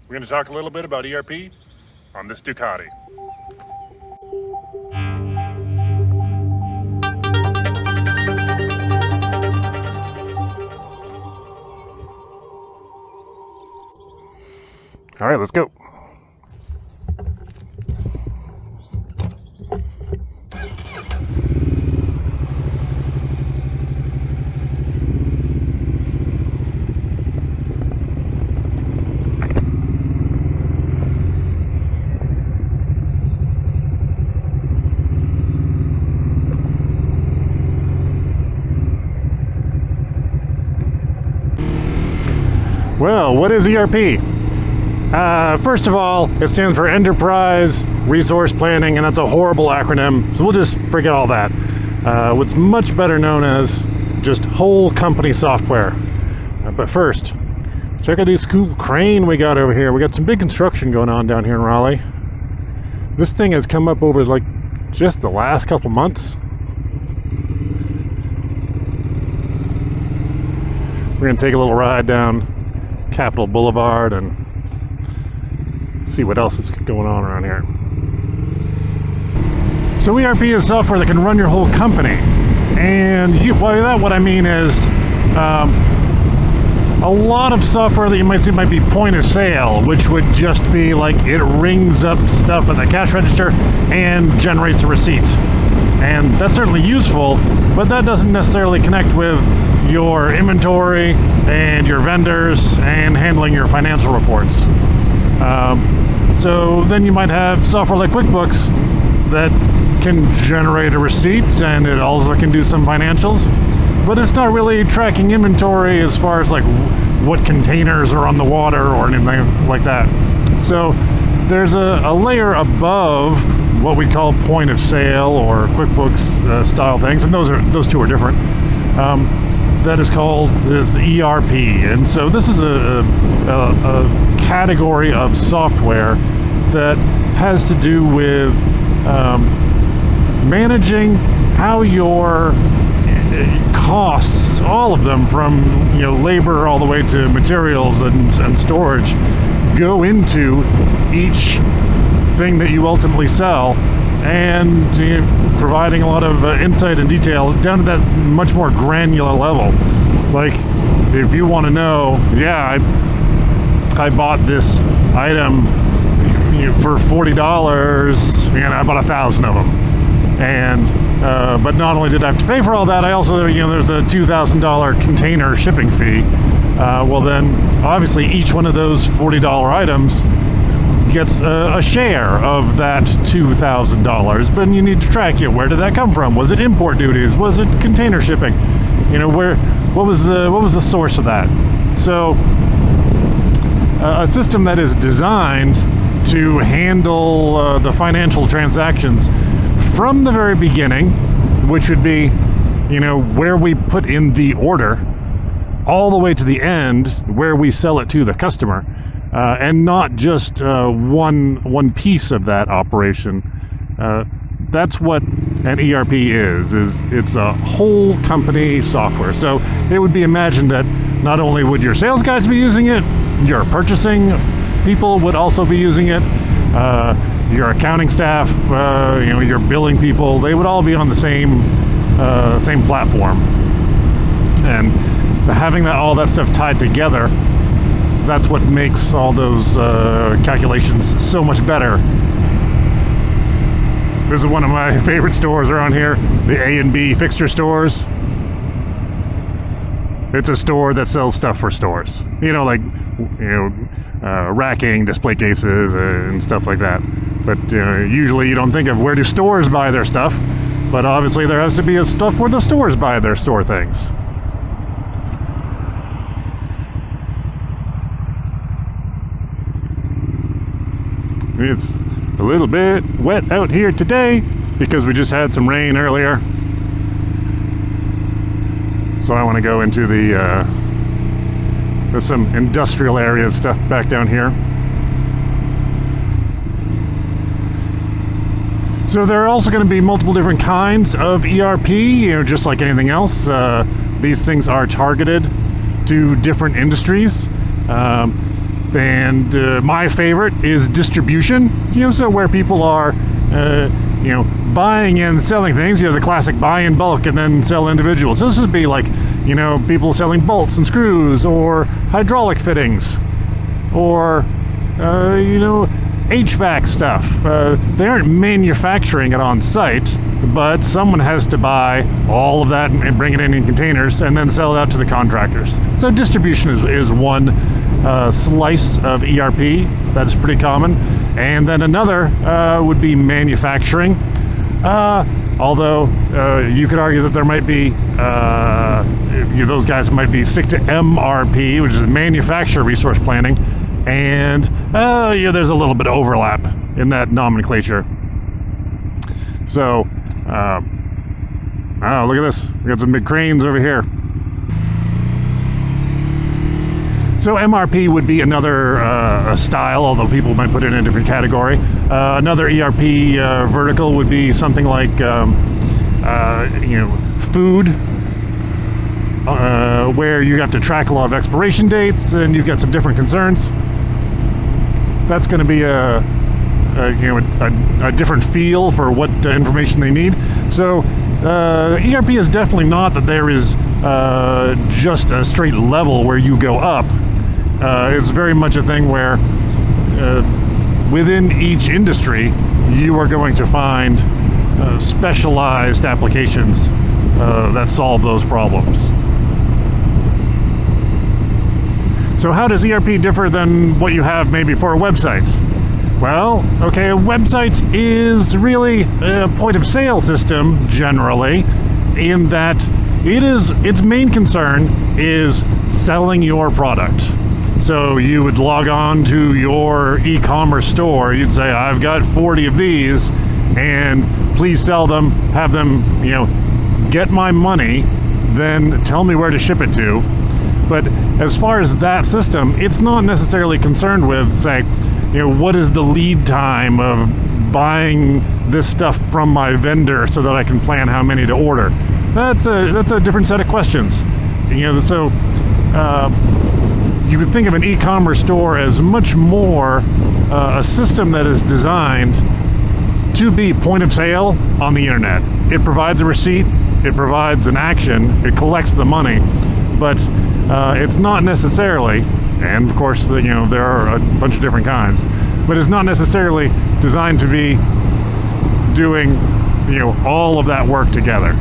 We're going to talk a little bit about ERP on this Ducati. All right, let's go. Well, what is ERP? First of all, it stands for Enterprise Resource Planning, and that's a horrible acronym, so we'll just forget all that. What's much better known as just whole company software. But first, check out this cool crane we got over here. We got some big construction going on down here in Raleigh. This thing has come up over like just the last couple months. We're gonna take a little ride down Capitol Boulevard and see what else is going on around here. So ERP is software that can run your whole company, and by that what I mean is a lot of software that you might see might be point of sale, which would just be like it rings up stuff at the cash register and generates a receipt, and that's certainly useful, but that doesn't necessarily connect with your inventory and your vendors and handling your financial reports. So then you might have software like QuickBooks that can generate a receipt, and it also can do some financials, but it's not really tracking inventory as far as like what containers are on the water or anything like that. So there's a layer above what we call point of sale or QuickBooks style things, and those two are different. That is called ERP, and so this is a category of software that has to do with managing how your costs, all of them, from labor all the way to materials and storage, go into each thing that you ultimately sell, and providing a lot of insight and detail down to that much more granular level. Like, if you want to know, I bought this item for $40, and I bought 1,000 of them, and but not only did I have to pay for all that, I also there's a $2,000 container shipping fee. Well, then obviously each one of those $40 items gets a share of that $2,000, but you need to track it. Where did that come from? Was it import duties? Was it container shipping? What was the source of that? So a system that is designed to handle the financial transactions from the very beginning, which would be where we put in the order, all the way to the end where we sell it to the customer. And not just one piece of that operation. That's what an ERP is. It's a whole company software. So it would be imagined that not only would your sales guys be using it, your purchasing people would also be using it, your accounting staff, your billing people, they would all be on the same platform. And having all that stuff tied together, that's what makes all those calculations so much better. This is one of my favorite stores around here, the A&B fixture stores. It's a store that sells stuff for stores. Racking, display cases, and stuff like that. But usually you don't think of where do stores buy their stuff, but obviously there has to be a stuff where the stores buy their store things. It's a little bit wet out here today because we just had some rain earlier. So I want to go into there's some industrial area stuff back down here. So there are also going to be multiple different kinds of ERP, just like anything else. These things are targeted to different industries. And my favorite is distribution, so where people are, buying and selling things, the classic buy in bulk and then sell individuals. So this would be like, people selling bolts and screws or hydraulic fittings or, HVAC stuff. They aren't manufacturing it on site, but someone has to buy all of that and bring it in containers and then sell it out to the contractors. So distribution is one slice of ERP that is pretty common. And then another would be manufacturing. Although you could argue that there might be, those guys might be stick to MRP, which is manufacturer resource planning. And there's a little bit of overlap in that nomenclature. So, look at this. We got some big cranes over here. So MRP would be another style, although people might put it in a different category. Another ERP vertical would be something like, food, where you have to track a lot of expiration dates and you've got some different concerns. That's going to be a different feel for what information they need. So ERP is definitely not that there is just a straight level where you go up. It's very much a thing where within each industry you are going to find specialized applications that solve those problems. So how does ERP differ than what you have maybe for a website? Well, okay, a website is really a point of sale system generally, in that its main concern is selling your product. So you would log on to your e-commerce store, you'd say, I've got 40 of these, and please sell them, have them, get my money, then tell me where to ship it to. But as far as that system, it's not necessarily concerned with, say, what is the lead time of buying this stuff from my vendor so that I can plan how many to order. That's a different set of questions. So you would think of an e-commerce store as much more a system that is designed to be point of sale on the internet. It provides a receipt, it provides an action, it collects the money, but it's not necessarily, and of course there are a bunch of different kinds, but it's not necessarily designed to be doing all of that work together.